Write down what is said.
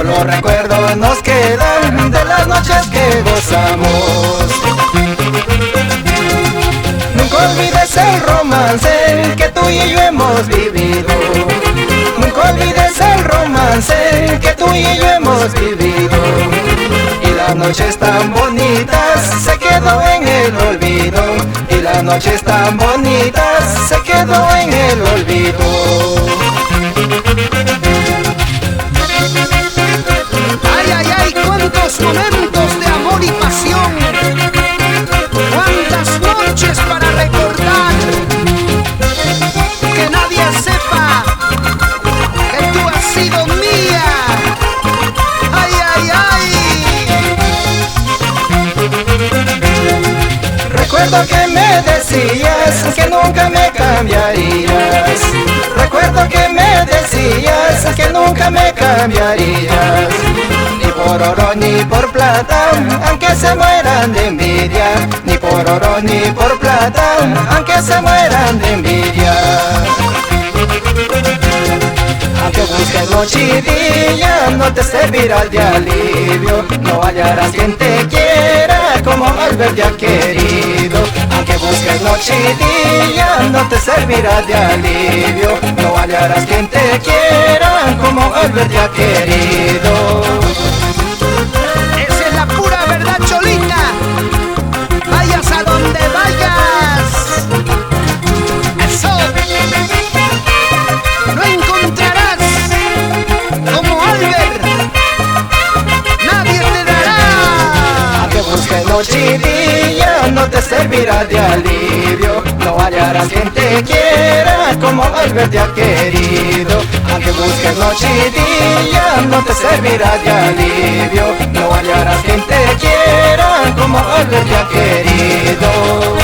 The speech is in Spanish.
Solo recuerdos nos quedan de las noches que gozamos. Nunca olvides el romance que tú y yo hemos vivido. Nunca olvides el romance que tú y yo hemos vivido. Y las noches tan bonitas se quedó en el olvido. Y las noches tan bonitas se quedó en el olvido. Ay, ay, ay, cuántos momentos de amor y pasión, cuántas noches para recordar, que nadie sepa que tú has sido mía. Ay, ay, ay. Recuerdo que me decías que nunca me cambiarías. Recuerdo que me decías que nunca me cambiarías. Ni por oro ni por plata, aunque se mueran de envidia. Ni por oro ni por plata, aunque se mueran de envidia. Aunque busques noche y día, no te servirá de alivio. No hallarás quien te quiera como Albert te ha querido. Aunque busques noche y día, no te servirá de alivio. No hallarás quien te quiera como Albert te ha querido. Esa es la pura verdad, Cholita. Vayas a donde vayas. Eso. No encontrarás como Albert. Nadie te dará. Aunque busques noche y día, no te servirá de alivio. No hallarás quien te quiera como Albert te ha querido. Aunque busques noche y día, no te servirá de alivio. No hallarás quien te quiera como Albert te ha querido.